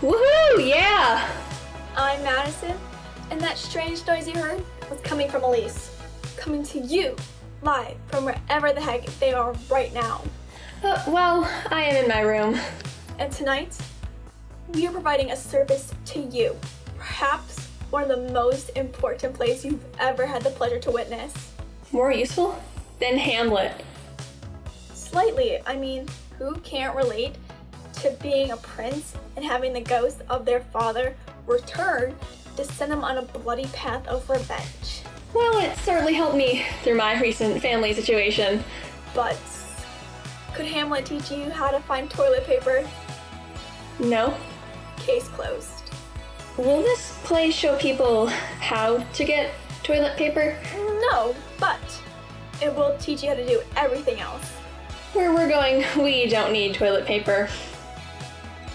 Woohoo! Yeah! I'm Madison, and that strange noise you heard was coming from Elise. Coming to you, live from wherever the heck they are right now. Well, I am in my room. And tonight, we are providing a service to you. Perhaps one of the most important plays you've ever had the pleasure to witness. More useful than Hamlet. Slightly. I mean, who can't relate to being a prince and having the ghost of their father return to send them on a bloody path of revenge? Well, it certainly helped me through my recent family situation. But could Hamlet teach you how to find toilet paper? No. Case closed. Will this play show people how to get toilet paper? No, but it will teach you how to do everything else. Where we're going, we don't need toilet paper.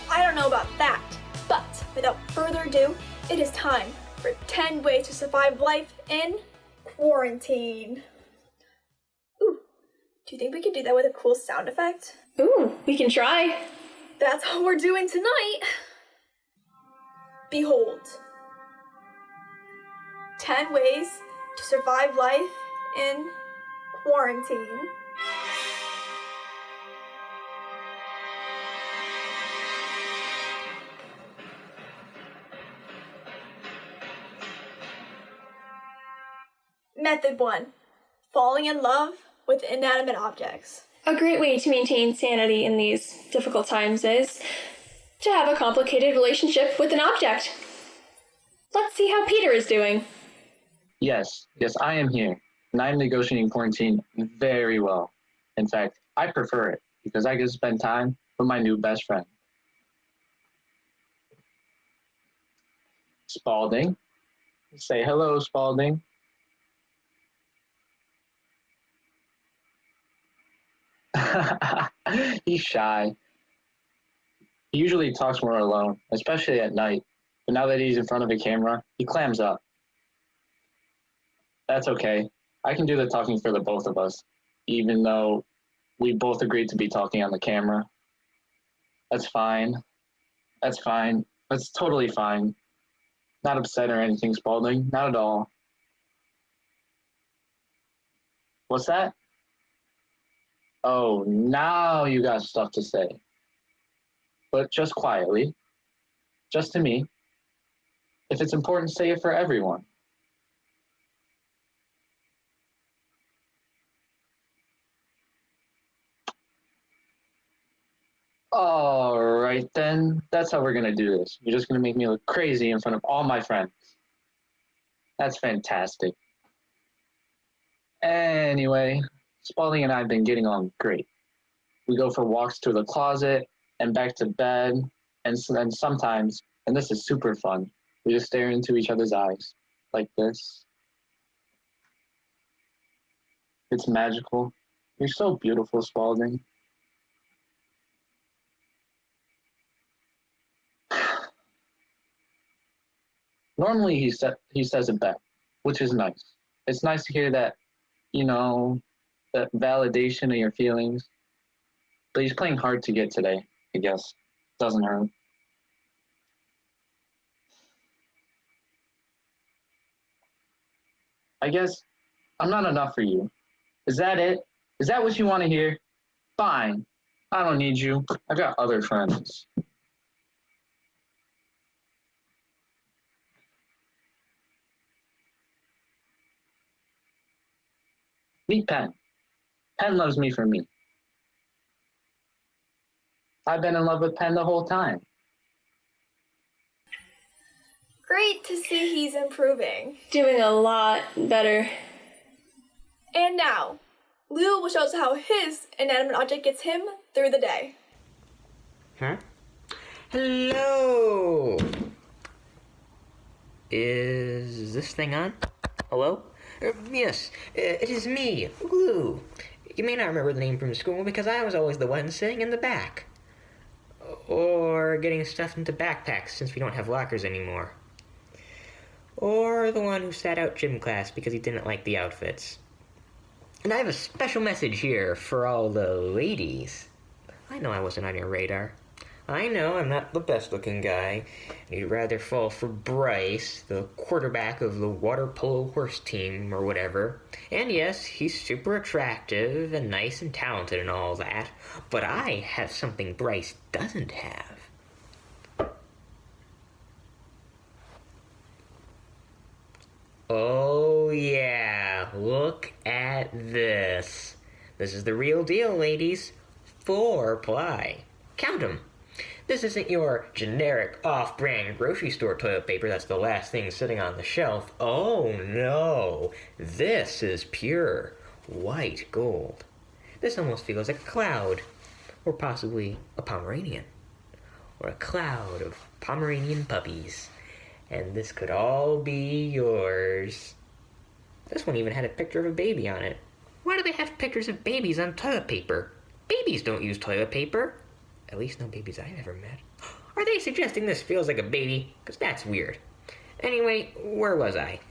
I don't know about that, but without further ado, it is time for 10 ways to survive life in quarantine. Ooh, do you think we could do that with a cool sound effect? Ooh, we can try. That's all we're doing tonight. Behold, 10 ways to survive life in quarantine. Method 1. Falling in love with inanimate objects. A great way to maintain sanity in these difficult times is to have a complicated relationship with an object. Let's see how Peter is doing. Yes, I am here, and I'm negotiating quarantine very well. In fact, I prefer it because I get to spend time with my new best friend. Spalding. Say hello, Spalding. He's shy. He usually talks more alone, especially at night. But now that he's in front of a camera, he clams up. That's okay. I can do the talking for the both of us, even though we both agreed to be talking on the camera. That's fine. That's fine. That's totally fine. Not upset or anything, Spalding. Not at all. What's that? Oh, now you got stuff to say. But just quietly. Just to me. If it's important, say it for everyone. All right, then. That's how we're going to do this. You're just going to make me look crazy in front of all my friends. That's fantastic. Anyway, Spalding and I have been getting on great. We go for walks to the closet and back to bed, and then sometimes, and this is super fun, we just stare into each other's eyes, like this. It's magical. You're so beautiful, Spalding. Normally he says it back, which is nice. It's nice to hear that, that validation of your feelings. But he's playing hard to get today, I guess. Doesn't hurt. I guess I'm not enough for you. Is that it? Is that what you want to hear? Fine. I don't need you. I got other friends. Meet Penn. Penn loves me for me. I've been in love with Penn the whole time. Great to see he's improving. Doing a lot better. And now, Lou will show us how his inanimate object gets him through the day. Huh? Hello! Is this thing on? Hello? Yes, it is me, Lou. You may not remember the name from school because I was always the one sitting in the back. Or getting stuffed into backpacks since we don't have lockers anymore. Or the one who sat out gym class because he didn't like the outfits. And I have a special message here for all the ladies. I know I wasn't on your radar. I know I'm not the best-looking guy, and you'd rather fall for Bryce, the quarterback of the water polo horse team or whatever. And yes, he's super attractive and nice and talented and all that, but I have something Bryce doesn't have. Oh yeah, look at this. This is the real deal, ladies. 4-ply. Count 'em. This isn't your generic off-brand grocery store toilet paper that's the last thing sitting on the shelf. Oh no, this is pure white gold. This almost feels like a cloud, or possibly a Pomeranian, or a cloud of Pomeranian puppies. And this could all be yours. This one even had a picture of a baby on it. Why do they have pictures of babies on toilet paper? Babies don't use toilet paper. At least no babies I've ever met. Are they suggesting this feels like a baby? Because that's weird. Anyway, where was I?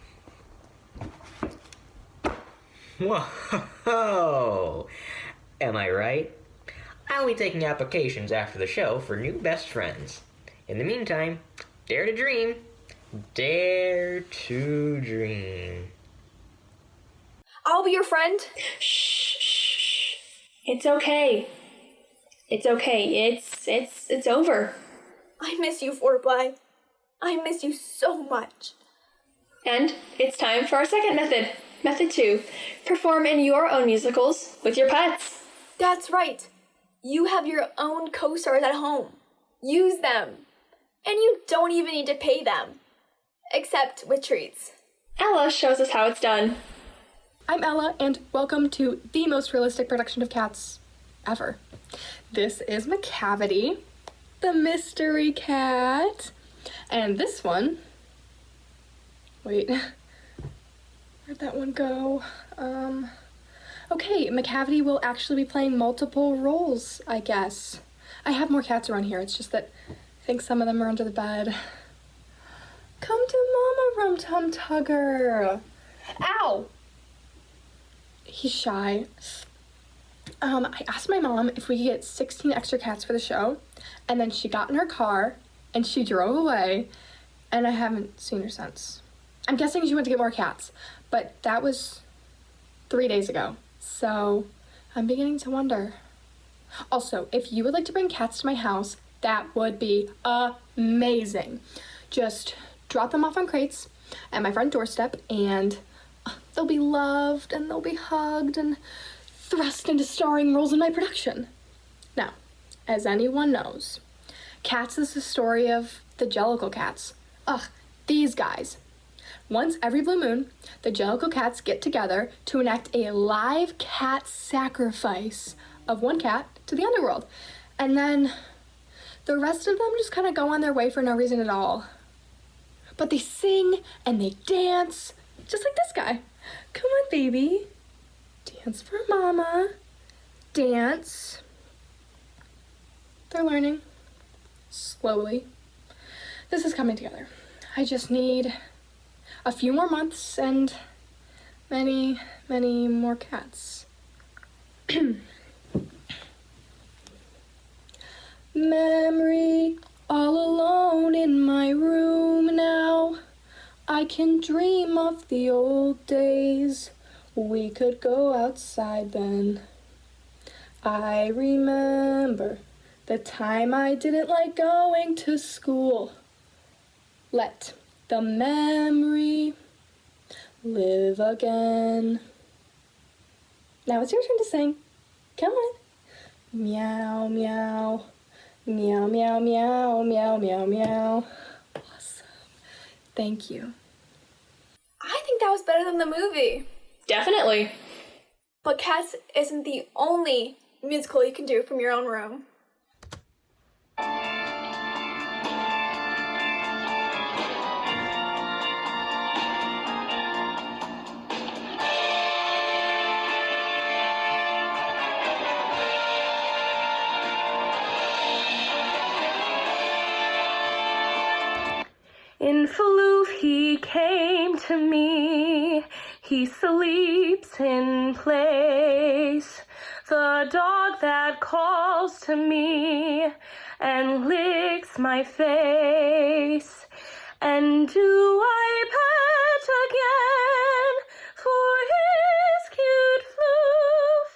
Whoa! Am I right? I'll be taking applications after the show for new best friends. In the meantime, dare to dream. Dare to dream. I'll be your friend. Shh. It's okay. It's okay. It's over. I miss you, 4-ply. I miss you so much. And it's time for our second method. Method 2. Perform in your own musicals with your pets. That's right. You have your own co-stars at home. Use them. And you don't even need to pay them. Except with treats. Ella shows us how it's done. I'm Ella, and welcome to the most realistic production of Cats ever. This is Macavity, the mystery cat. And this one... Wait, where'd that one go? Okay, Macavity will actually be playing multiple roles, I guess. I have more cats around here, it's just that I think some of them are under the bed. Come to Mama, Rum Tum Tugger. Ow! He's shy. I asked my mom if we could get 16 extra cats for the show, and then she got in her car, and she drove away, and I haven't seen her since. I'm guessing she went to get more cats, but that was 3 days ago, so I'm beginning to wonder. Also, if you would like to bring cats to my house, that would be amazing. Just drop them off on crates at my front doorstep, and they'll be loved, and they'll be hugged, and thrust into starring roles in my production. Now, as anyone knows, Cats is the story of the Jellicle Cats. These guys. Once every blue moon, the Jellicle Cats get together to enact a live cat sacrifice of one cat to the underworld. And then the rest of them just kind of go on their way for no reason at all. But they sing and they dance, just like this guy. Come on, baby. Dance for Mama. Dance. They're learning. Slowly. This is coming together. I just need a few more months and many, many more cats. Memory, all alone in my room now. I can dream of the old days. We could go outside then. I remember the time I didn't like going to school. Let the memory live again. Now it's your turn to sing. Come on. Meow, meow. Meow, meow, meow, meow, meow, meow. Awesome. Thank you. I think that was better than the movie. Definitely. But Cats isn't the only musical you can do from your own room. In Faloof he came to me, he sleeps in place. The dog that calls to me and licks my face. And do I pet again for his cute floof?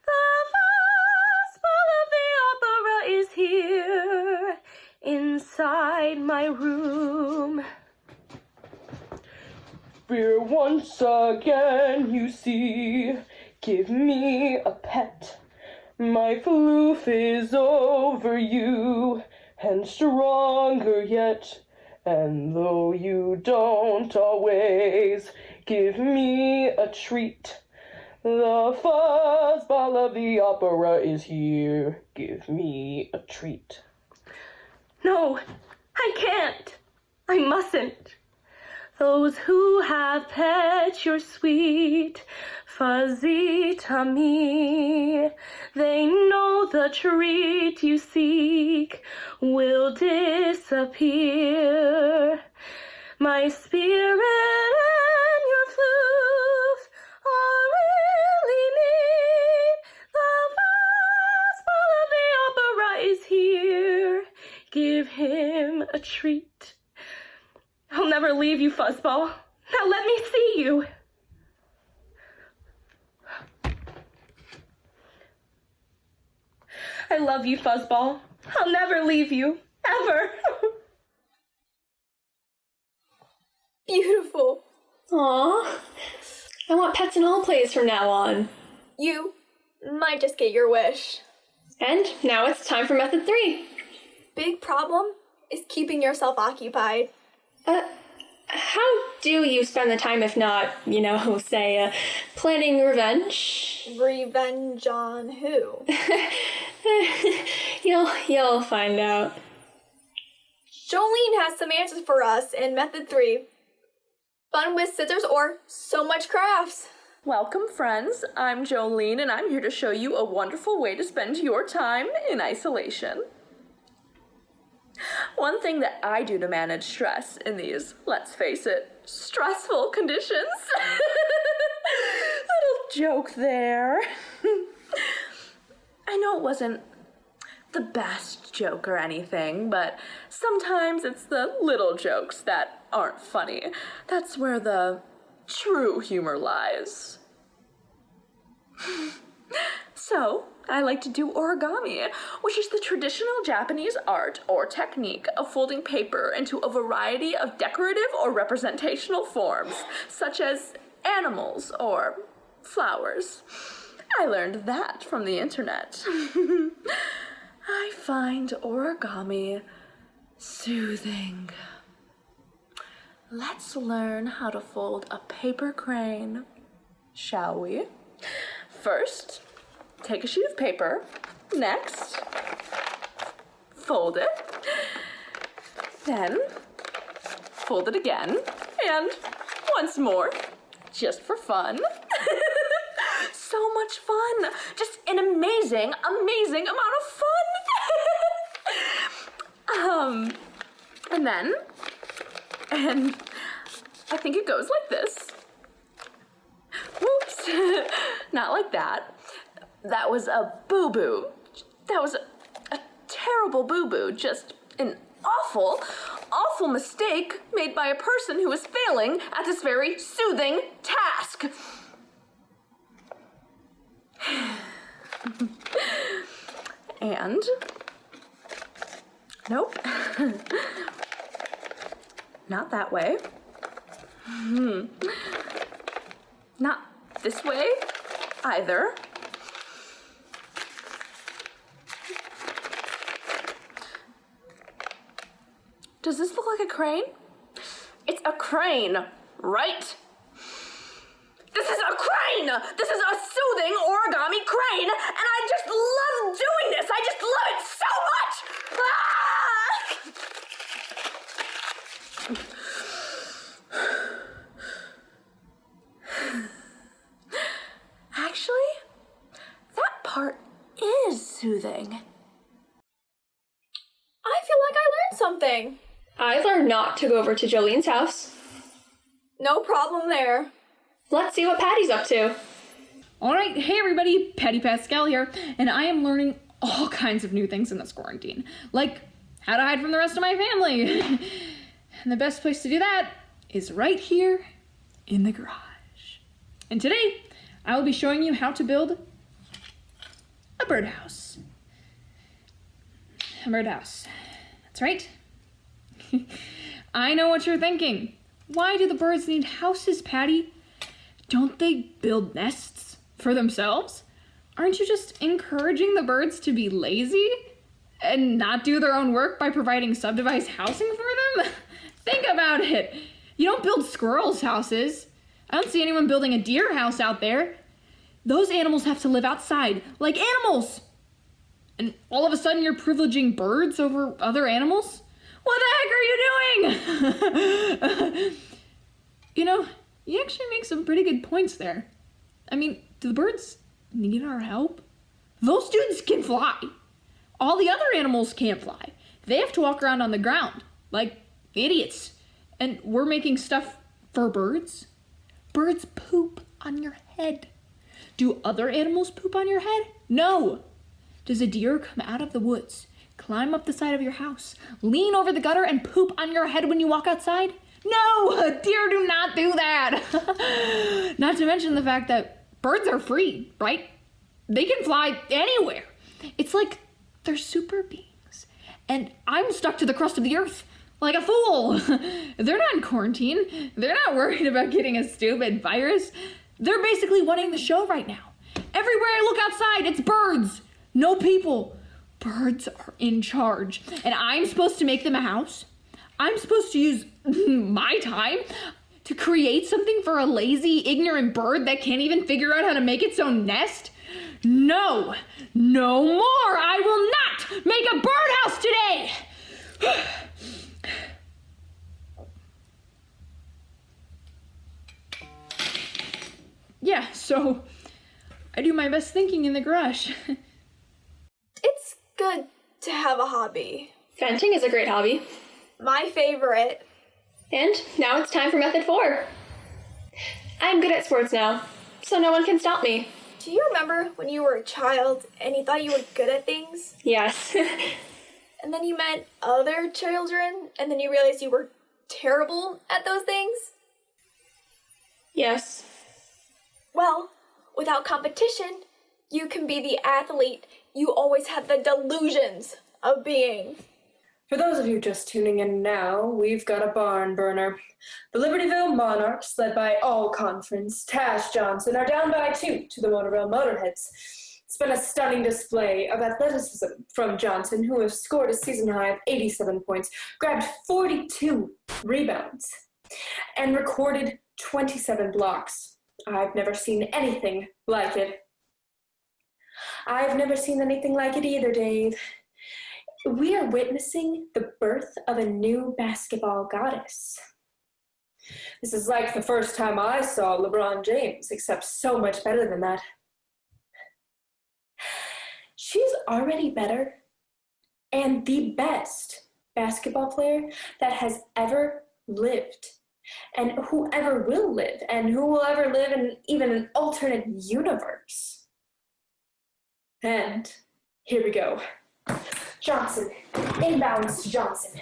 The fastball of the opera is here inside my room. Here once again, you see, give me a pet. My floof is over you, and stronger yet. And though you don't always give me a treat, the fuzzball of the opera is here. Give me a treat. No, I can't. I mustn't. Those who have pet your sweet fuzzy tummy, they know the treat you seek will disappear. My spirit and your floof are really neat. The fastball of the opera is here. Give him a treat. I'll never leave you, Fuzzball. Now let me see you. I love you, Fuzzball. I'll never leave you. Ever. Beautiful. Aww. I want pets in all plays from now on. You might just get your wish. And now it's time for method 3. Big problem is keeping yourself occupied. How do you spend the time if not, say, planning revenge? Revenge on who? You'll find out. Jolene has some answers for us in method 3. Fun with scissors or so much crafts. Welcome, friends. I'm Jolene, and I'm here to show you a wonderful way to spend your time in isolation. One thing that I do to manage stress in these, let's face it, stressful conditions. Little joke there. I know it wasn't the best joke or anything, but sometimes it's the little jokes that aren't funny. That's where the true humor lies. So, I like to do origami, which is the traditional Japanese art or technique of folding paper into a variety of decorative or representational forms, such as animals or flowers. I learned that from the internet. I find origami soothing. Let's learn how to fold a paper crane, shall we? First, take a sheet of paper. Next, fold it. Then, fold it again. And once more, just for fun. So much fun. Just an amazing, amazing amount of fun. And I think it goes like this. Whoops. Not like that. That was a boo-boo. That was a terrible boo-boo. Just an awful, awful mistake made by a person who is failing at this very soothing task. And, nope. Not that way. Not this way either. Does this look like a crane? It's a crane, right? This is a crane! This is a soothing origami crane, and I just love doing this! I just love it so much! Ah! Actually, that part is soothing. I feel like I learned something. I learned not to go over to Jolene's house. No problem there. Let's see what Patty's up to. Alright, hey everybody, Patty Pascal here, and I am learning all kinds of new things in this quarantine, like how to hide from the rest of my family. And the best place to do that is right here in the garage. And today, I will be showing you how to build a birdhouse. A birdhouse. That's right. I know what you're thinking. Why do the birds need houses, Patty? Don't they build nests for themselves? Aren't you just encouraging the birds to be lazy and not do their own work by providing subsidized housing for them? Think about it. You don't build squirrels' houses. I don't see anyone building a deer house out there. Those animals have to live outside, like animals. And all of a sudden you're privileging birds over other animals? What the heck are you doing? You know, you actually make some pretty good points there. I mean, do the birds need our help? Those dudes can fly. All the other animals can't fly. They have to walk around on the ground, like idiots. And we're making stuff for birds? Birds poop on your head. Do other animals poop on your head? No. Does a deer come out of the woods, climb up the side of your house, lean over the gutter, and poop on your head when you walk outside? No, deer do not do that. Not to mention the fact that birds are free, right? They can fly anywhere. It's like they're super beings. And I'm stuck to the crust of the earth like a fool. They're not in quarantine. They're not worried about getting a stupid virus. They're basically running the show right now. Everywhere I look outside, it's birds. No people. Birds are in charge. And I'm supposed to make them a house? I'm supposed to use my time to create something for a lazy, ignorant bird that can't even figure out how to make its own nest? No, no more. I will not make a birdhouse today. Yeah, so I do my best thinking in the garage. It's good to have a hobby. Fenting is a great hobby. My favorite. And now it's time for method 4. I'm good at sports now, so no one can stop me. Do you remember when you were a child and you thought you were good at things? Yes. And then you met other children and then you realized you were terrible at those things? Yes. Well, without competition, you can be the athlete you always had the delusions of being. For those of you just tuning in now, we've got a barn burner. The Libertyville Monarchs, led by All-Conference Tash Johnson, are down by 2 to the Motorville Motorheads. It's been a stunning display of athleticism from Johnson, who has scored a season-high of 87 points, grabbed 42 rebounds, and recorded 27 blocks. I've never seen anything like it. I've never seen anything like it either, Dave. We are witnessing the birth of a new basketball goddess. This is like the first time I saw LeBron James, except so much better than that. She's already better and the best basketball player that has ever lived, and whoever will live, and who will ever live in even an alternate universe. And here we go. Johnson, inbounds to Johnson.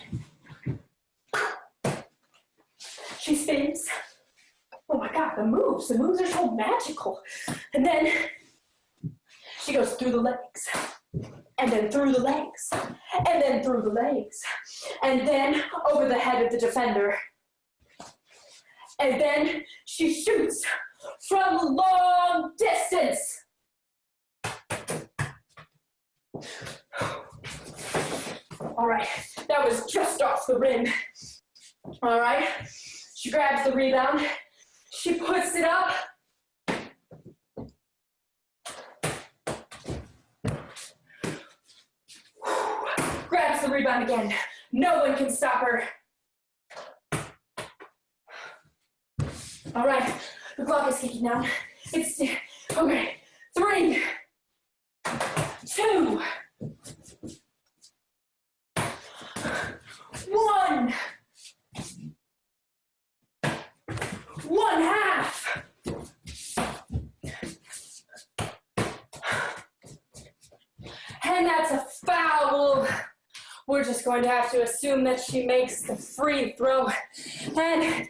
She spins. Oh my God, the moves are so magical. And then she goes through the legs, and then through the legs, and then through the legs, and then over the head of the defender. And then she shoots from long distance. All right, that was just off the rim. All right, she grabs the rebound, she puts it up. Grabs the rebound again. No one can stop her. All right, the clock is ticking down. It's, okay, 3, 2, 1. 1/2. And that's a foul. We're just going to have to assume that she makes the free throw. And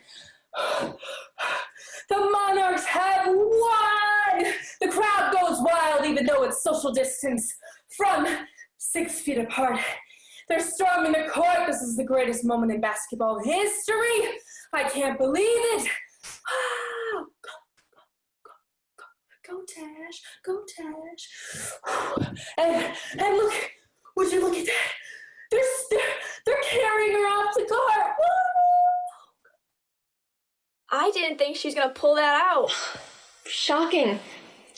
the Monarchs have won! The crowd goes wild even though it's social distance from 6 feet apart. They're storming the court. This is the greatest moment in basketball history. I can't believe it. Go Tash, go Tash. And look, would you look at that? They're carrying her off the court. I didn't think she was gonna pull that out. Shocking.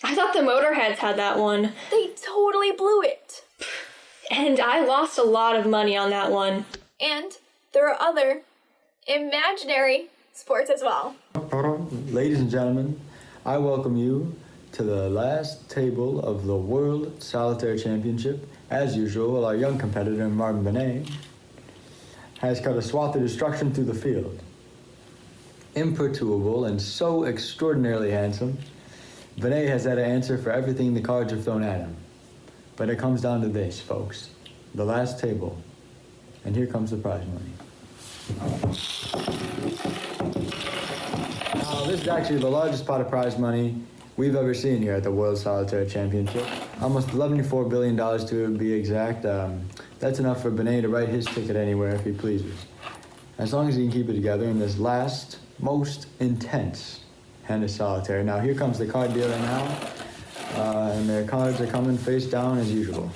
I thought the Motorheads had that one. They totally blew it. And I lost a lot of money on that one. And there are other imaginary sports as well. Ladies and gentlemen, I welcome you to the last table of the World Solitaire Championship. As usual, our young competitor, Martin Benet, has cut a swath of destruction through the field. Imperturbable and so extraordinarily handsome, Benet has had an answer for everything the cards have thrown at him. But it comes down to this, folks. The last table. And here comes the prize money. Now, this is actually the largest pot of prize money we've ever seen here at the World Solitaire Championship. Almost $74 billion to be exact. That's enough for Benet to write his ticket anywhere if he pleases. As long as he can keep it together in this last, most intense hand of solitaire. Now, here comes the card dealer now. And their cards are coming face down as usual.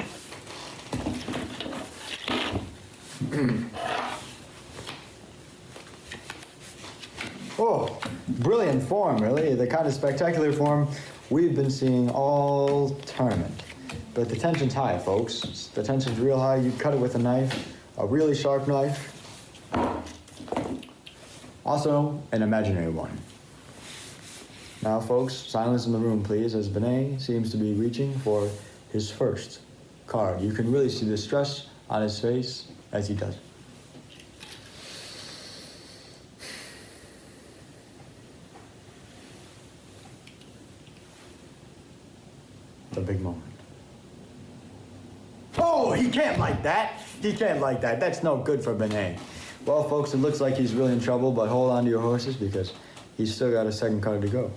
Oh, brilliant form, really. The kind of spectacular form we've been seeing all tournament. But the tension's high, folks. The tension's real high. You cut it with a knife, a really sharp knife. Also, an imaginary one. Now, folks, silence in the room, please, as Benet seems to be reaching for his first card. You can really see the stress on his face as he does it. The big moment. Oh, he can't like that. He can't like that. That's no good for Benet. Well, folks, it looks like he's really in trouble, but hold on to your horses because he's still got a second card to go.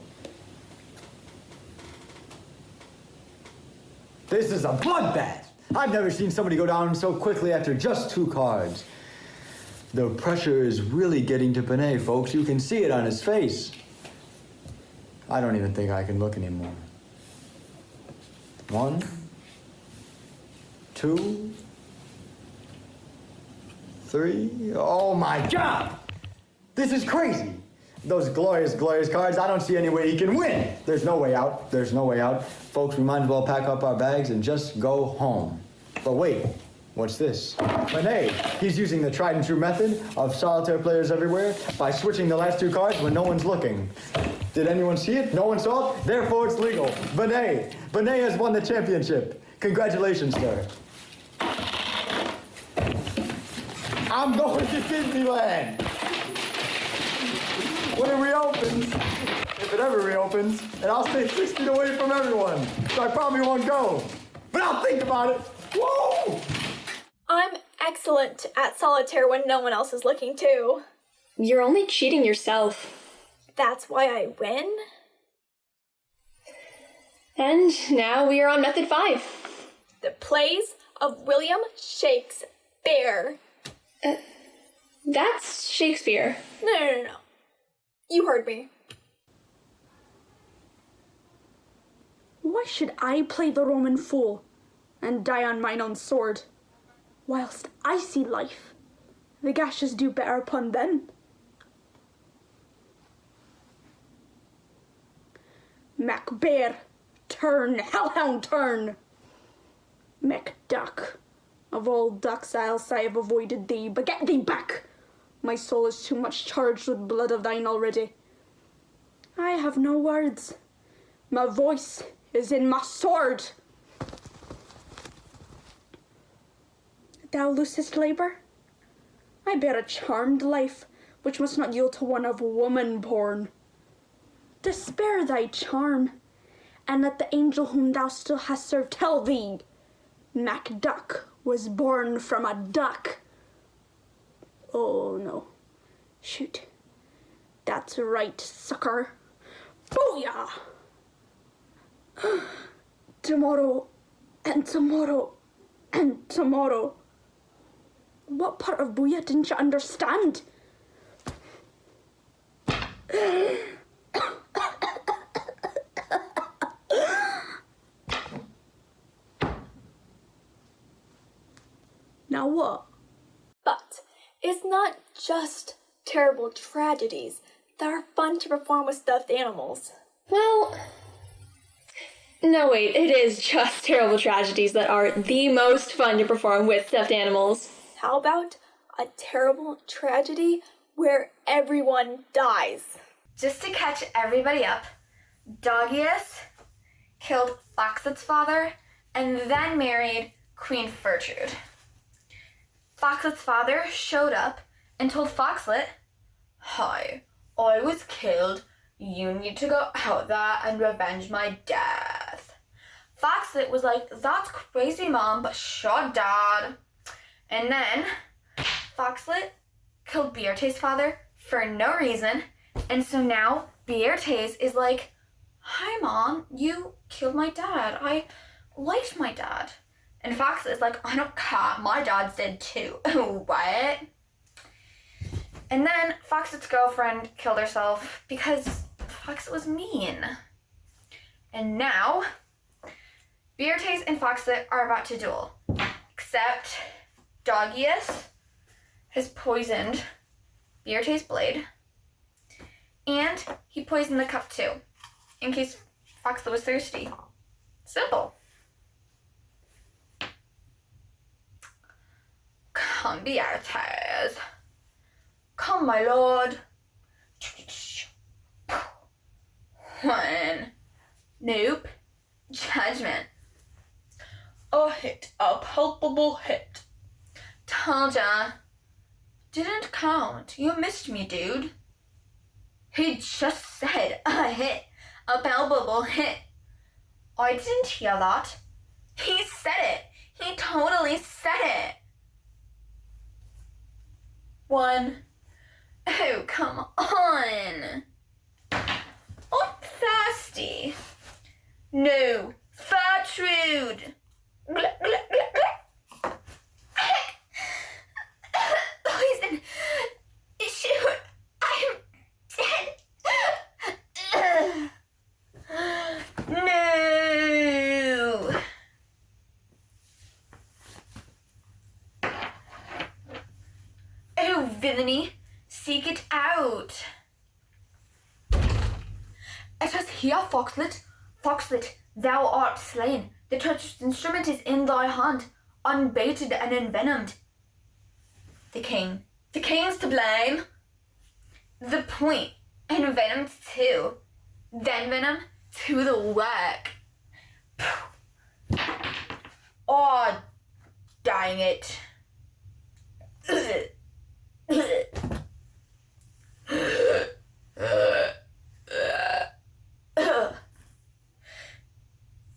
This is a bloodbath. I've never seen somebody go down so quickly after just 2 cards. The pressure is really getting to Benet, folks. You can see it on his face. I don't even think I can look anymore. 1, 2, 3. Oh my God! This is crazy. Those glorious, glorious cards, I don't see any way he can win. There's no way out. There's no way out. Folks, we might as well pack up our bags and just go home. But wait, what's this? Benet, he's using the tried and true method of solitaire players everywhere by switching the last 2 cards when no one's looking. Did anyone see it? No one saw it? Therefore, it's legal. Benet has won the championship. Congratulations, sir. I'm going to Disneyland. When it reopens, if it ever reopens, and I'll stay 6 feet away from everyone, so I probably won't go. But I'll think about it. Whoa! I'm excellent at solitaire when no one else is looking too. You're only cheating yourself. That's why I win? And now we are on method 5. The plays of William Shakespeare. That's Shakespeare. No. You heard me. Why should I play the Roman fool and die on mine own sword, whilst I see life? The gashes do better upon them. Macbear, turn, hellhound, turn. Macduck, of all ducks else I have avoided thee, but get thee back. My soul is too much charged with blood of thine already. I have no words. My voice is in my sword. Thou loosest labour? I bear a charmed life, which must not yield to one of woman born. Despair thy charm, and let the angel whom thou still hast served tell thee MacDuck was born from a duck. Oh no. Shoot. That's right, sucker. Booyah! Tomorrow, and tomorrow, and tomorrow. What part of booyah didn't you understand? Now what? But it's not just terrible tragedies that are fun to perform with stuffed animals. Well, no wait, it is just terrible tragedies that are the most fun to perform with stuffed animals. How about a terrible tragedy where everyone dies? Just to catch everybody up, Doggius killed Foxlet's father and then married Queen Gertrude. Foxlet's father showed up and told Foxlet, "Hi, I was killed. You need to go out there and revenge my death." Foxlet was like, "That's crazy, Mom, but sure, Dad." And then Foxlet killed Beartae's father for no reason, and so now Beartae's is like, "Hi, Mom, you killed my dad. I liked my dad." And Foxlet is like, "I don't care, my dad's dead too." What? And then Foxlet's girlfriend killed herself because Foxlet was mean. And now Beartae's and Foxlet are about to duel. Except Doggius has poisoned Beartae's blade. And he poisoned the cup too, in case Foxlet was thirsty. Simple. Come, Beartae's. Come, my lord. One. Nope. Judgment. A hit. A palpable hit. Told ya. Didn't count. You missed me, dude. He just said a hit. A palpable hit. I didn't hear that. He said it. He totally said it. One. Oh, come on. I'm thirsty. No. Gertrude. Poison. Shoot. I'm dead. No. Oh, villainy. Seek it out. It is here, Foxlet. Foxlet, thou art slain. The touched instrument is in thy hand, unbaited and envenomed. The king. The king's to blame. The point. Envenomed too. Then venom to the work. Oh, dang it.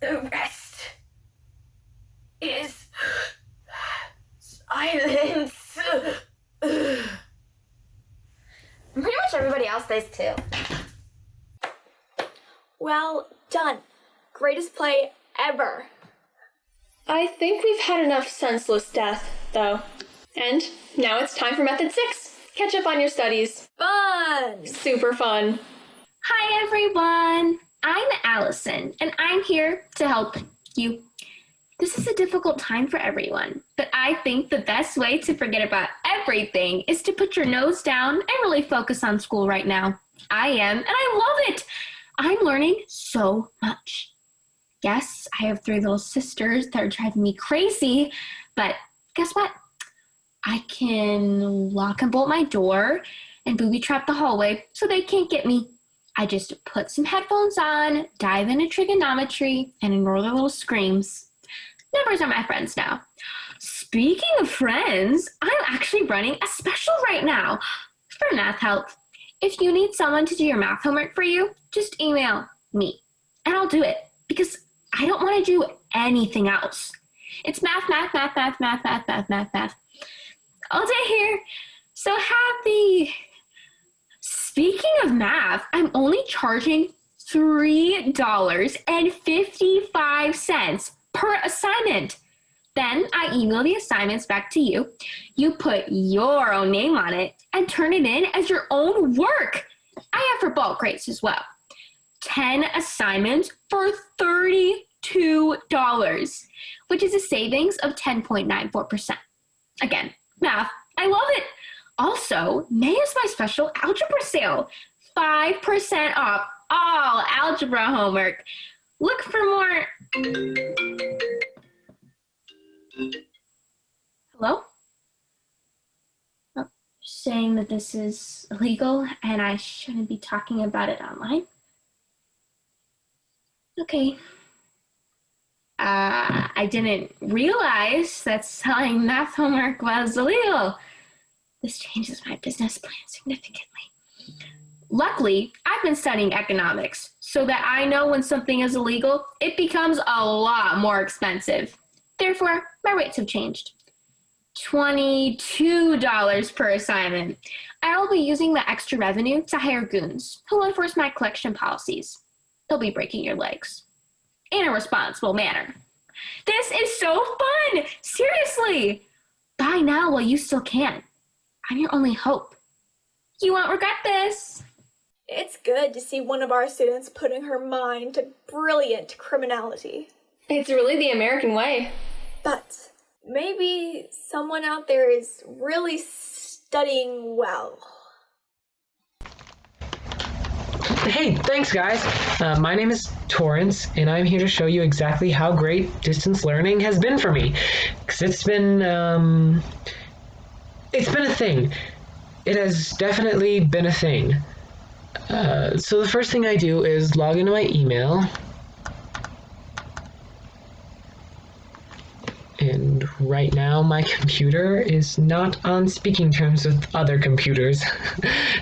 The rest is silence. Pretty much everybody else stays too. Well done. Greatest play ever. I think we've had enough senseless death, though. And now it's time for Method 6. Catch up on your studies. Fun! Super fun. Hi everyone! I'm Allison, and I'm here to help you. This is a difficult time for everyone, but I think the best way to forget about everything is to put your nose down and really focus on school right now. I am, and I love it! I'm learning so much. Yes, I have 3 little sisters that are driving me crazy, but guess what? I can lock and bolt my door and booby trap the hallway so they can't get me. I just put some headphones on, dive into trigonometry, and ignore their little screams. Numbers are my friends now. Speaking of friends, I'm actually running a special right now for math help. If you need someone to do your math homework for you, just email me, and I'll do it because I don't want to do anything else. It's math, math, math, math, math, math, math, math, math. All day here. So happy. Speaking of math, I'm only charging $3.55 per assignment. Then I email the assignments back to you. You put your own name on it and turn it in as your own work. I have for bulk rates as well. 10 assignments for $32, which is a savings of 10.94%. Again, math, I love it. Also, May is my special algebra sale. 5% off all algebra homework. Look for more. Hello? Oh, saying that this is illegal and I shouldn't be talking about it online. Okay. I didn't realize that selling math homework was illegal. This changes my business plan significantly. Luckily, I've been studying economics so that I know when something is illegal, it becomes a lot more expensive. Therefore, my rates have changed. $22 per assignment. I'll be using the extra revenue to hire goons who'll enforce my collection policies. They'll be breaking your legs in a responsible manner. This is so fun! Seriously! Buy now while you still can. I'm your only hope. You won't regret this. It's good to see one of our students putting her mind to brilliant criminality. It's really the American way. But maybe someone out there is really studying well. Hey, thanks guys. My name is Torrance, and I'm here to show you exactly how great distance learning has been for me. Because it's been a thing. It has definitely been a thing. So the first thing I do is log into my email. And right now my computer is not on speaking terms with other computers.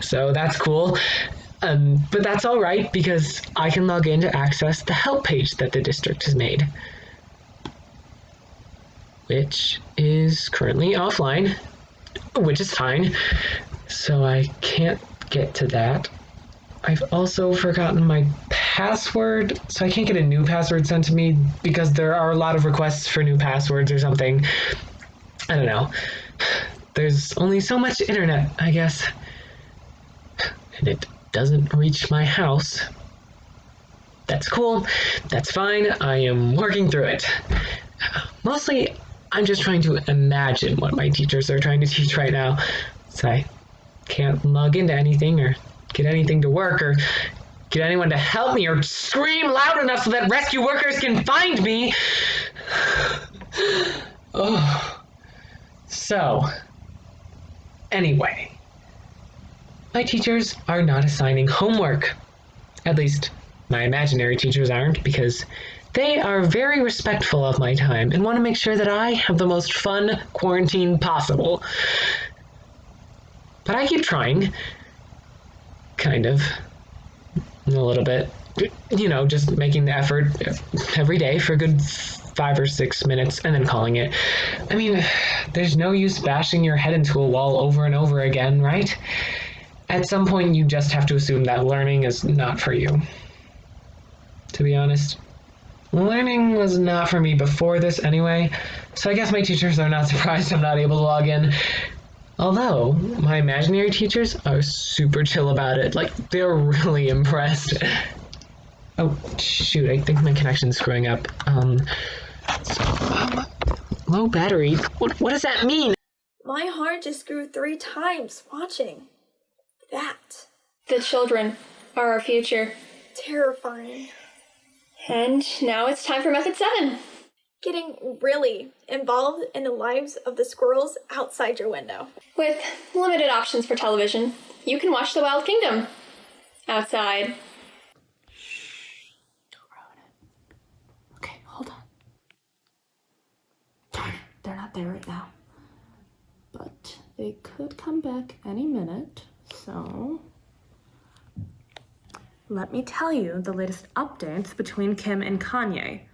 So that's cool. But that's all right because I can log in to access the help page that the district has made, which is currently offline, which is fine. So I can't get to that. I've also forgotten my password, so I can't get a new password sent to me because there are a lot of requests for new passwords or something. I don't know. There's only so much internet, I guess. And it doesn't reach my house. That's cool. That's fine. I am working through it. Mostly, I'm just trying to imagine what my teachers are trying to teach right now. So I can't log into anything or get anything to work or get anyone to help me or scream loud enough so that rescue workers can find me. Oh. So, anyway, my teachers are not assigning homework. At least, my imaginary teachers aren't, because they are very respectful of my time and want to make sure that I have the most fun quarantine possible. But I keep trying. Kind of. A little bit. You know, just making the effort every day for a good 5 or 6 minutes and then calling it. I mean, there's no use bashing your head into a wall over and over again, right? At some point, you just have to assume that learning is not for you. To be honest, learning was not for me before this anyway, so I guess my teachers are not surprised I'm not able to log in. Although, my imaginary teachers are super chill about it. Like, they're really impressed. Oh, shoot, I think my connection's screwing up. Low battery? What does that mean? My heart just grew 3 times watching that. The children are our future. Terrifying. And now it's time for Method 7. Getting really involved in the lives of the squirrels outside your window. With limited options for television, you can watch The Wild Kingdom outside. Don't ruin it. Okay, hold on. Darn, they're not there right now. But they could come back any minute, so let me tell you the latest updates between Kim and Kanye.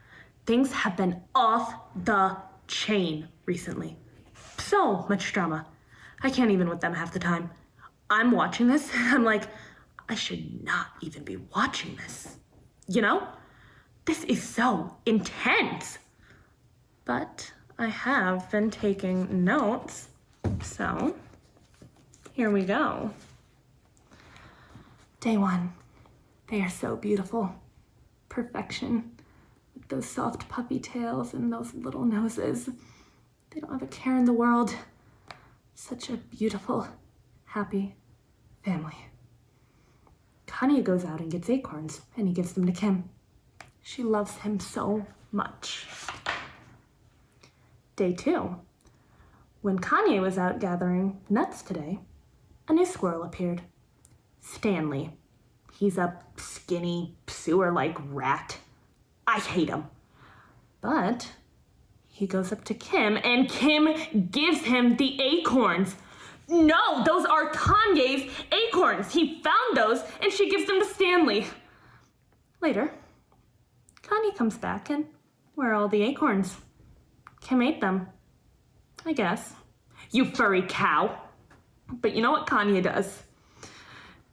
Things have been off the chain recently. So much drama. I can't even with them half the time. I'm watching this, and I'm like, I should not even be watching this. You know? This is so intense. But I have been taking notes, so here we go. Day 1. They are so beautiful. Perfection. With those soft puppy tails and those little noses. They don't have a care in the world. Such a beautiful, happy family. Kanye goes out and gets acorns, and he gives them to Kim. She loves him so much. Day 2. When Kanye was out gathering nuts today, a new squirrel appeared. Stanley. He's a skinny, sewer-like rat. I hate him. But he goes up to Kim, and Kim gives him the acorns. No, those are Kanye's acorns. He found those, and she gives them to Stanley. Later, Kanye comes back, and where are all the acorns? Kim ate them, I guess. You furry cow. But you know what Kanye does?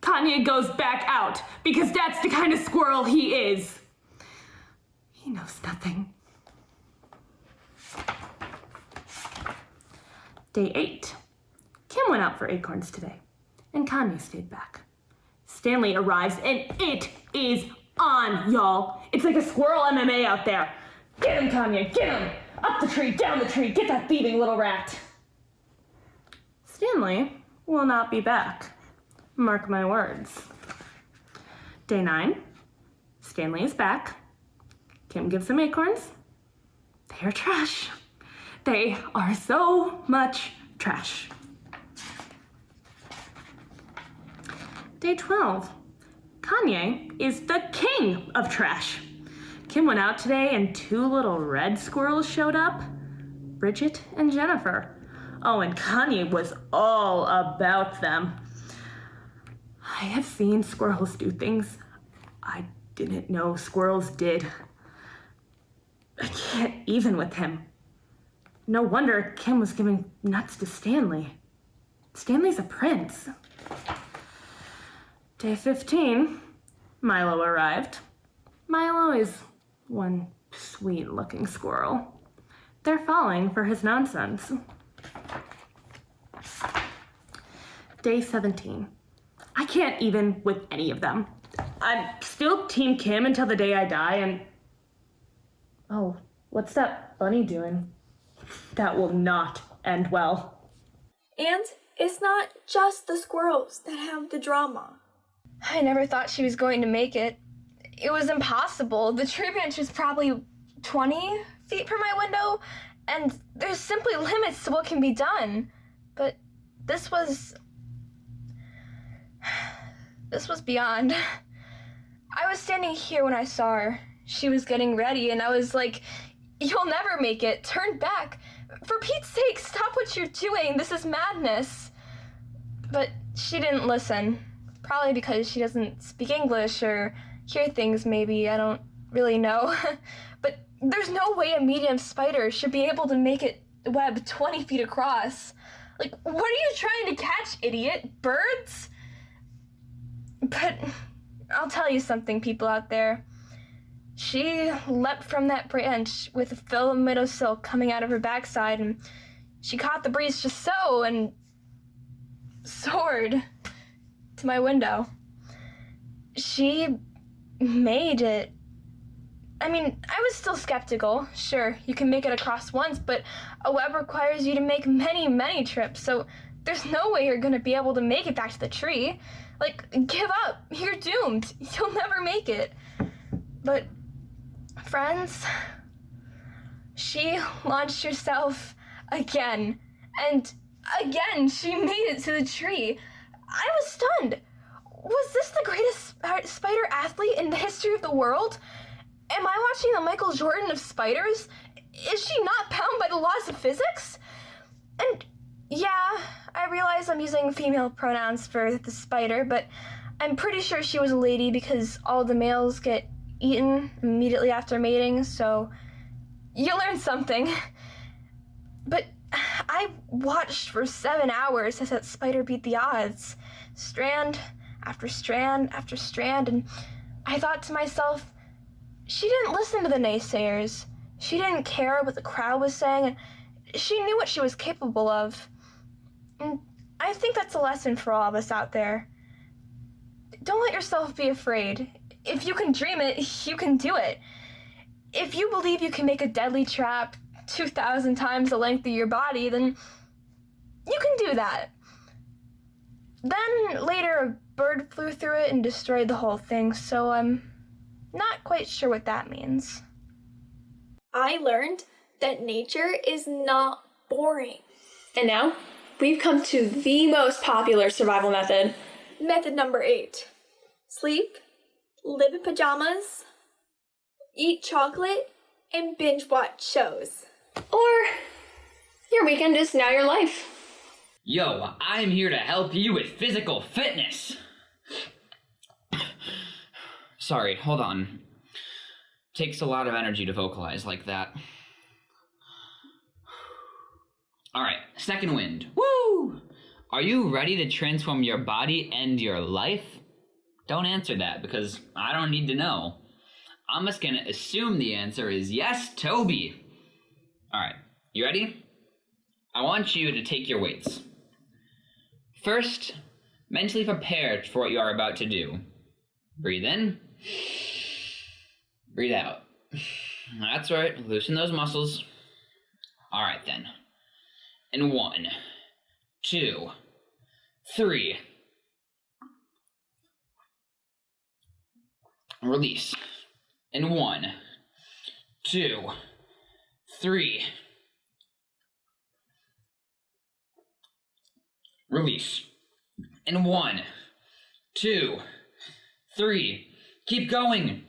Kanye goes back out, because that's the kind of squirrel he is. He knows nothing. Day 8. Kim went out for acorns today, and Kanye stayed back. Stanley arrives, and it is on, y'all. It's like a squirrel MMA out there. Get him, Kanye, get him! Up the tree, down the tree, get that thieving little rat. Stanley will not be back. Mark my words. Day 9. Stanley is back. Kim gives him acorns. They are trash. They are so much trash. Day 12. Kanye is the king of trash. Kim went out today and 2 little red squirrels showed up. Bridget and Jennifer. Oh, and Kanye was all about them. I have seen squirrels do things I didn't know squirrels did. I can't even with him. No wonder Kim was giving nuts to Stanley. Stanley's a prince. Day 15, Milo arrived. Milo is one sweet-looking squirrel. They're falling for his nonsense. Day 17. I can't even with any of them. I'm still Team Kim until the day I die, and... Oh, what's that bunny doing? That will not end well. And it's not just the squirrels that have the drama. I never thought she was going to make it. It was impossible. The tree branch was probably 20 feet from my window, and there's simply limits to what can be done. But this was beyond. I was standing here when I saw her. She was getting ready, and I was like, "You'll never make it. Turn back. For Pete's sake, stop what you're doing. This is madness." But she didn't listen. Probably because she doesn't speak English or hear things, maybe. I don't really know. But there's no way a medium spider should be able to make it web 20 feet across. Like, what are you trying to catch, idiot? Birds? But I'll tell you something, people out there. She leapt from that branch with a filament of silk coming out of her backside, and she caught the breeze just so and soared to my window. She made it. I mean, I was still skeptical. Sure, you can make it across once, but a web requires you to make many, many trips, so there's no way you're gonna be able to make it back to the tree. Like, give up. You're doomed. You'll never make it. But, friends, she launched herself again. And again, she made it to the tree. I was stunned. Was this the greatest spider athlete in the history of the world? Am I watching the Michael Jordan of spiders? Is she not bound by the laws of physics? And yeah, I realize I'm using female pronouns for the spider, but I'm pretty sure she was a lady because all the males get eaten immediately after mating, so you learn something. But I watched for 7 hours as that spider beat the odds, strand after strand after strand, and I thought to myself, she didn't listen to the naysayers. She didn't care what the crowd was saying, and she knew what she was capable of. And I think that's a lesson for all of us out there. Don't let yourself be afraid. If you can dream it, you can do it. If you believe you can make a deadly trap 2,000 times the length of your body, then you can do that. Then later a bird flew through it and destroyed the whole thing, so I'm not quite sure what that means. I learned that nature is not boring. And now, we've come to the most popular survival method. Method number 8. Sleep, live in pajamas, eat chocolate, and binge watch shows. Or your weekend is now your life. Yo, I'm here to help you with physical fitness. Sorry, hold on. Takes a lot of energy to vocalize like that. Alright, second wind. Woo! Are you ready to transform your body and your life? Don't answer that, because I don't need to know. I'm just gonna assume the answer is yes, Toby. Alright, you ready? I want you to take your weights. First, mentally prepare for what you are about to do. Breathe in. Breathe out. That's right, loosen those muscles. Alright then. In 1, 2, 3. Release. In 1, 2, 3. Release. In 1, 2, 3. Keep going.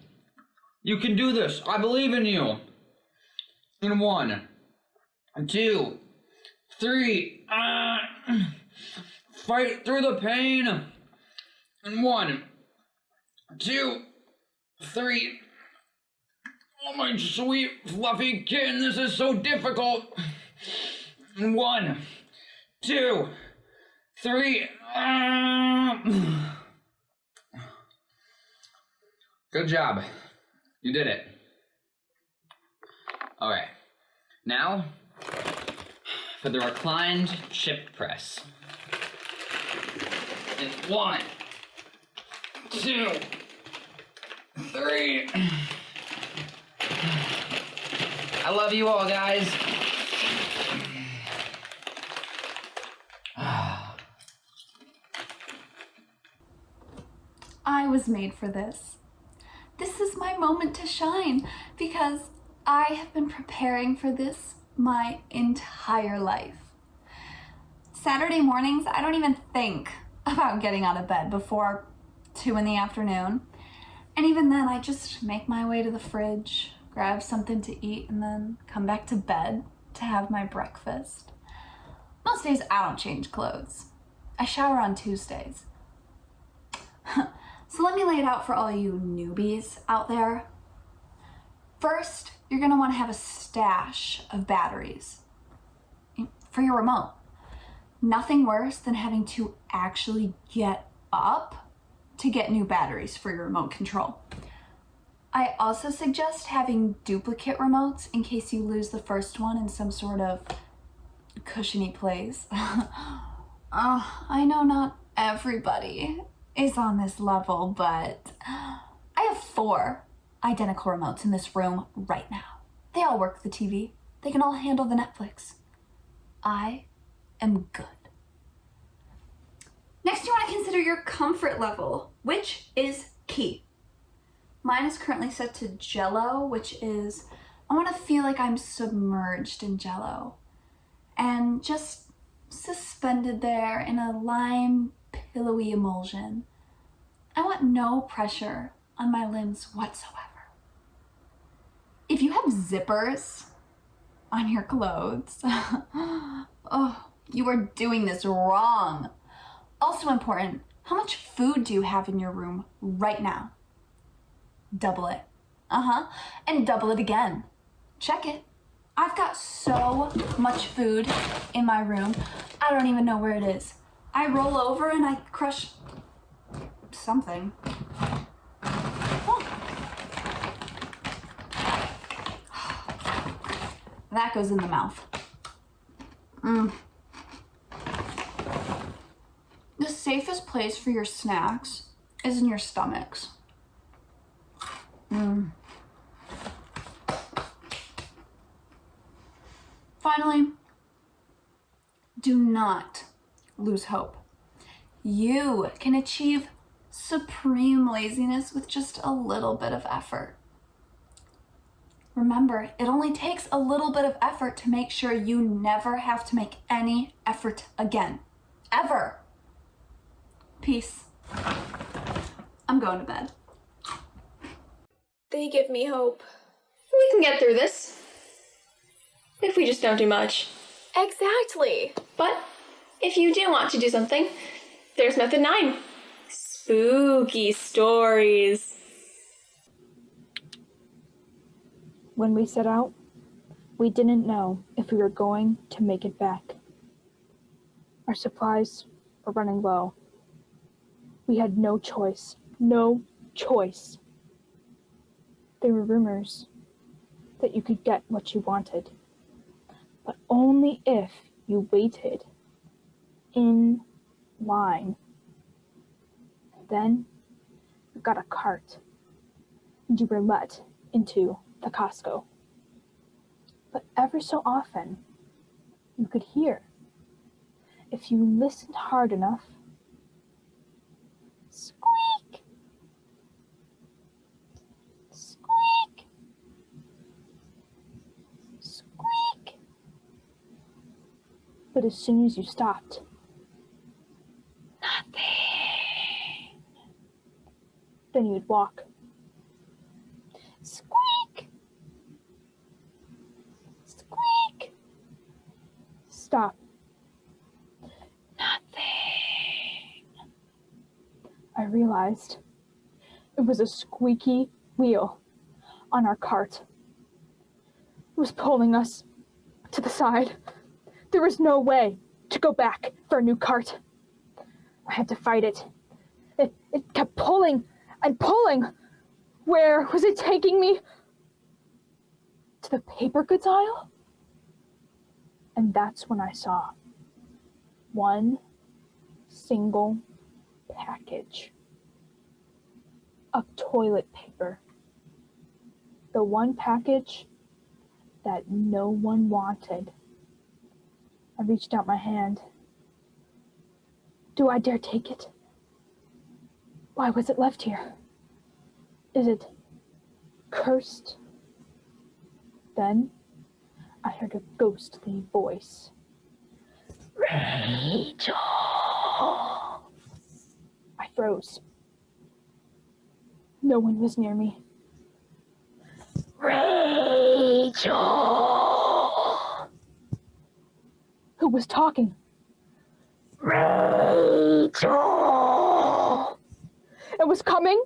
You can do this. I believe in you. In 1, 2, 3. Fight through the pain. In 1, 2, 3. Oh, my sweet fluffy kitten, this is so difficult. In 1, 2, 3. Good job. You did it. Alright. Now, for the reclined chip press. In 1, 2, 3. I love you all, guys. I was made for this. This is my moment to shine because I have been preparing for this my entire life. Saturday mornings, I don't even think about getting out of bed before 2 in the afternoon. And even then, I just make my way to the fridge, grab something to eat, and then come back to bed to have my breakfast. Most days, I don't change clothes. I shower on Tuesdays. So let me lay it out for all you newbies out there. First, you're gonna wanna have a stash of batteries for your remote. Nothing worse than having to actually get up to get new batteries for your remote control. I also suggest having duplicate remotes in case you lose the first one in some sort of cushiony place. I know not everybody is on this level, but I have 4 identical remotes in this room right now. They all work the TV. They can all handle the Netflix. I am good. Next, you want to consider your comfort level, which is key. Mine is currently set to Jello, which is, I want to feel like I'm submerged in Jello and just suspended there in a lime pillowy emulsion. I want no pressure on my limbs whatsoever. If you have zippers on your clothes, oh, you are doing this wrong. Also important, how much food do you have in your room right now? Double it. And double it again. Check it. I've got so much food in my room, I don't even know where it is. I roll over and I crush something. Oh. That goes in the mouth. The safest place for your snacks is in your stomachs. Finally, do not lose hope. You can achieve supreme laziness with just a little bit of effort. Remember, it only takes a little bit of effort to make sure you never have to make any effort again. Ever. Peace. I'm going to bed. They give me hope. We can get through this. If we just don't do much. Exactly. But if you do want to do something, there's method 9. Spooky stories. When we set out, we didn't know if we were going to make it back. Our supplies were running low. We had no choice. No choice. There were rumors that you could get what you wanted, but only if you waited in line. Then you got a cart, and you were let into the Costco. But ever so often, you could hear, if you listened hard enough, squeak, squeak, squeak. But as soon as you stopped, nothing. Then you'd walk. Squeak! Squeak! Stop. Nothing. I realized it was a squeaky wheel on our cart. It was pulling us to the side. There was no way to go back for a new cart. I had to fight it. It kept pulling and pulling. Where was it taking me? To the paper goods aisle? And that's when I saw one single package of toilet paper. The one package that no one wanted. I reached out my hand. Do I dare take it? Why was it left here? Is it cursed? Then I heard a ghostly voice. Rachel! I froze. No one was near me. Rachel! Who was talking? Rachel! It was coming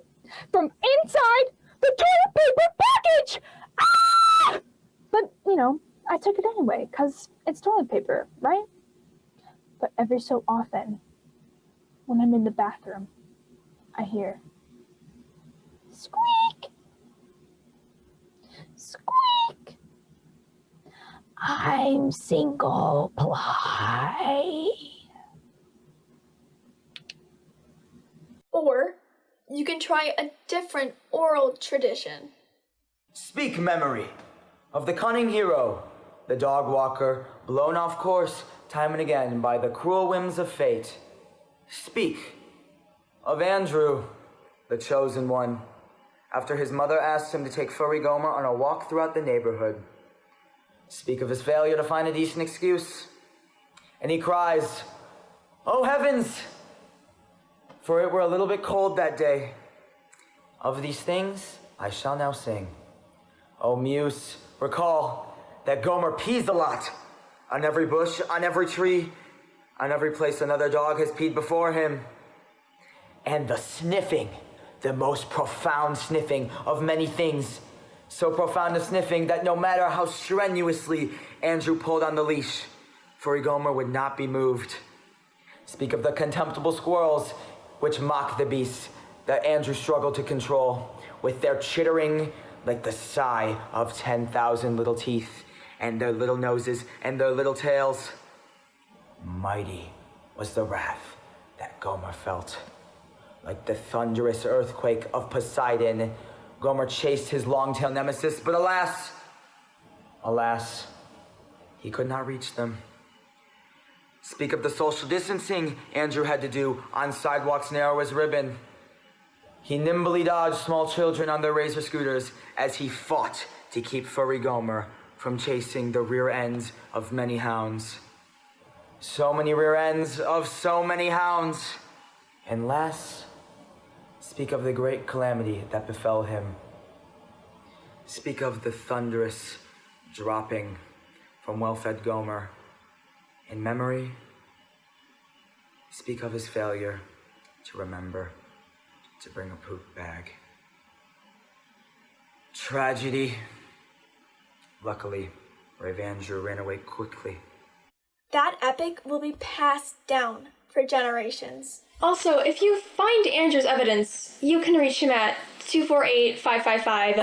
from inside the toilet paper package! Ah! But, I took it anyway, because it's toilet paper, right? But every so often, when I'm in the bathroom, I hear squeak! Squeak! I'm single ply. Or you can try a different oral tradition. Speak, memory, of the cunning hero, the dog walker, blown off course time and again by the cruel whims of fate. Speak of Andrew, the chosen one, after his mother asked him to take furry Gomer on a walk throughout the neighborhood. Speak of his failure to find a decent excuse. And he cries, "Oh heavens! For it were a little bit cold that day. Of these things I shall now sing. Oh muse, recall that Gomer pees a lot. On every bush, on every tree, on every place another dog has peed before him. And the sniffing, the most profound sniffing of many things, So profound a sniffing that no matter how strenuously Andrew pulled on the leash, furry Gomer would not be moved. Speak of the contemptible squirrels which mock the beast that Andrew struggled to control, with their chittering like the sigh of 10,000 little teeth, and their little noses and their little tails. Mighty was the wrath that Gomer felt. Like the thunderous earthquake of Poseidon, Gomer chased his long-tailed nemesis, but alas, he could not reach them. Speak of the social distancing Andrew had to do on sidewalks narrow as ribbon. He nimbly dodged small children on their razor scooters as he fought to keep furry Gomer from chasing the rear ends of many hounds. So many rear ends of so many hounds. And last, speak of the great calamity that befell him. Speak of the thunderous dropping from well-fed Gomer. In memory, speak of his failure to remember to bring a poop bag. Tragedy. Luckily, brave Andrew ran away quickly. That epic will be passed down for generations. Also, if you find Andrew's evidence, you can reach him at 248-555.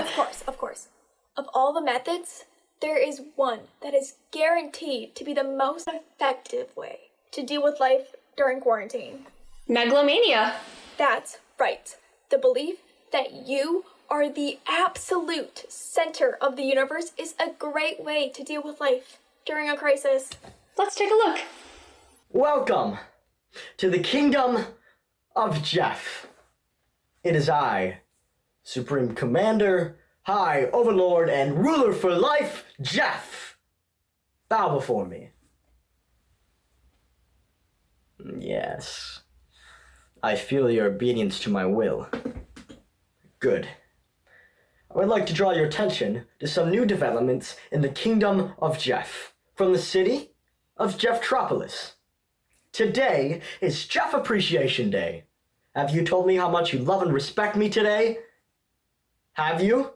Of course. Of all the methods, there is one that is guaranteed to be the most effective way to deal with life during quarantine. Megalomania. That's right. The belief that you are the absolute center of the universe is a great way to deal with life during a crisis. Let's take a look. Welcome to the kingdom of Jeff. It is I, Supreme Commander, High Overlord, and Ruler for Life, Jeff. Bow before me. Yes. I feel your obedience to my will. Good. I would like to draw your attention to some new developments in the kingdom of Jeff, from the city of Jefftropolis. Today is Jeff Appreciation Day. Have you told me how much you love and respect me today? Have you?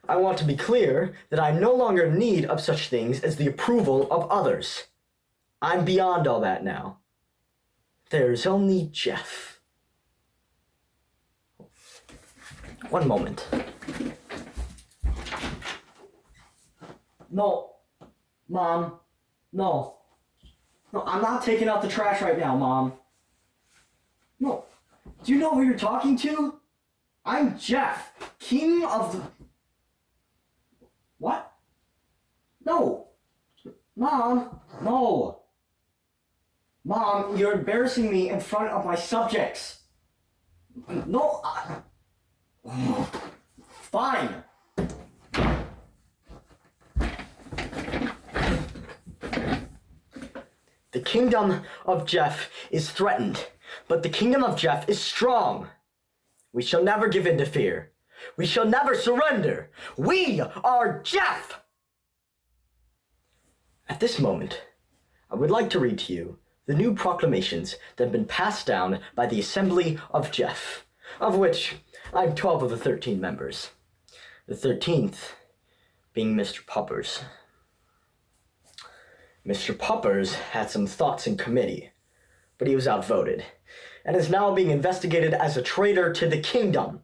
I want to be clear that I no longer in need of such things as the approval of others. I'm beyond all that now. There's only Jeff. One moment. No. Mom. No. No, I'm not taking out the trash right now, Mom. No. Do you know who you're talking to? I'm Jeff, king of the... What? No. Mom. No. Mom, you're embarrassing me in front of my subjects. No. Fine. The kingdom of Jeff is threatened, but the kingdom of Jeff is strong. We shall never give in to fear. We shall never surrender. We are Jeff! At this moment, I would like to read to you the new proclamations that have been passed down by the Assembly of Jeff, of which I'm 12 of the 13 members. The 13th being Mr. Puppers. Mr. Puppers had some thoughts in committee, but he was outvoted, and is now being investigated as a traitor to the kingdom.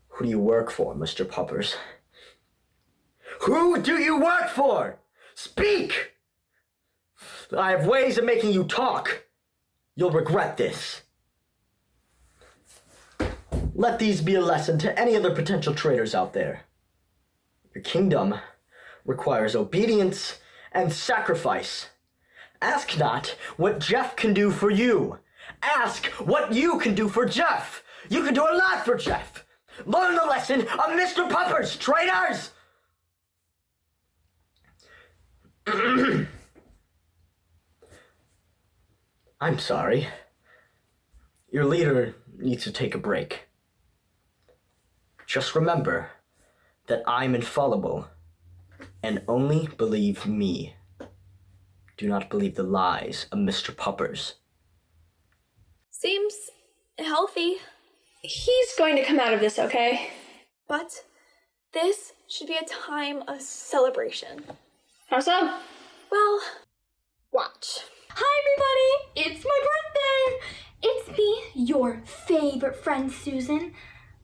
Who do you work for, Mr. Puppers? Who do you work for? Speak! I have ways of making you talk. You'll regret this. Let these be a lesson to any other potential traitors out there. Your kingdom requires obedience and sacrifice. Ask not what Jeff can do for you. Ask what you can do for Jeff. You can do a lot for Jeff. Learn the lesson of Mr. Puppers, traitors! I'm sorry. Your leader needs to take a break. Just remember that I'm infallible, and only believe me. Do not believe the lies of Mr. Puppers. Seems healthy. He's going to come out of this okay. But this should be a time of celebration. How so? Well, watch. Hi, everybody! It's my birthday! It's me, your favorite friend, Susan.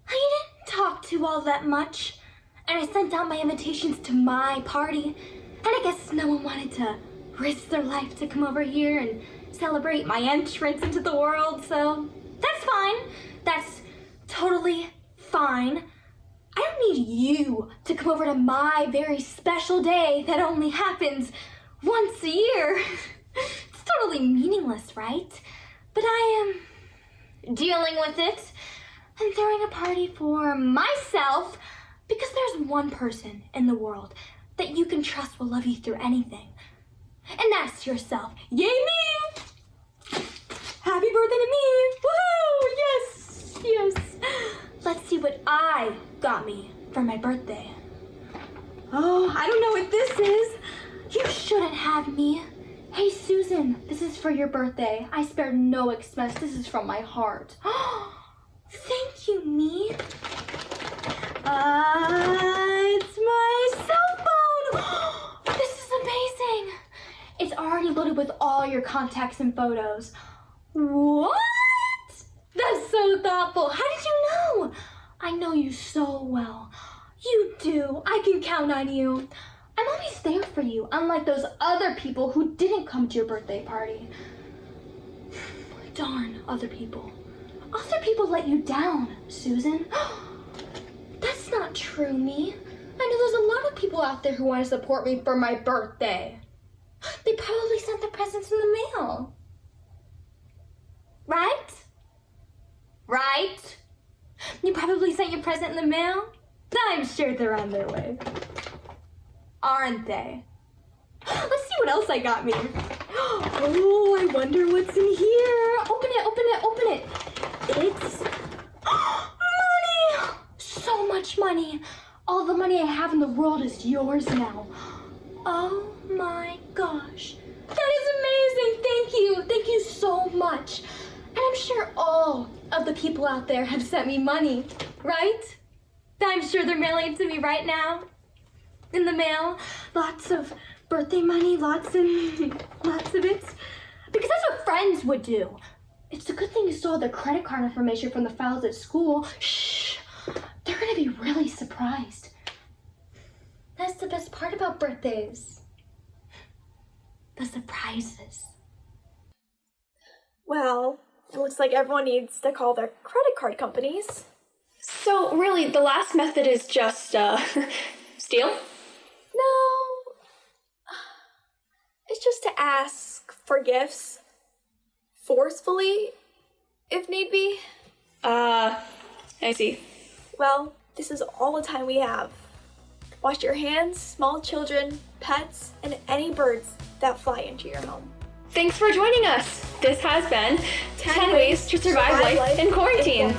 I didn't talk to all that much, and I sent out my invitations to my party, and I guess no one wanted to risk their life to come over here and celebrate my entrance into the world, so that's fine. That's totally fine. I don't need you to come over to my very special day that only happens once a year. It's totally meaningless, right? But I am dealing with it and throwing a party for myself because there's one person in the world that you can trust will love you through anything. And that's yourself. Yay me! Happy birthday to me! Woohoo! Yes! Yes! Let's see what I got me for my birthday. Oh, I don't know what this is. You shouldn't have me. Hey, Susan, this is for your birthday. I spared no expense. This is from my heart. Thank you, me. It's my cell phone. This is amazing. It's already loaded with all your contacts and photos. What? That's so thoughtful. How did you know? I know you so well. You do. I can count on you. I'm always there for you, unlike those other people who didn't come to your birthday party. Darn, other people. Other people let you down, Susan. That's not true, me. I know there's a lot of people out there who want to support me for my birthday. They probably sent their presents in the mail. Right? Right? You probably sent your present in the mail? I'm sure they're on their way. Aren't they? Let's see what else I got me. Oh, I wonder what's in here. Open it, open it, open it. It's money! So much money. All the money I have in the world is yours now. Oh my gosh. That is amazing. Thank you. Thank you so much. And I'm sure all of the people out there have sent me money, right? I'm sure they're mailing it to me right now. In the mail. Lots of birthday money, lots of it. Because that's what friends would do. It's a good thing you stole their credit card information from the files at school. Shh. They're gonna be really surprised. That's the best part about birthdays. The surprises. Well, it looks like everyone needs to call their credit card companies. So really, the last method is just, steal? No. It's just to ask for gifts. Forcefully, if need be. I see. Well, this is all the time we have. Wash your hands, small children, pets, and any birds that fly into your home. Thanks for joining us. This has been 10 Ways to Survive Life in Quarantine.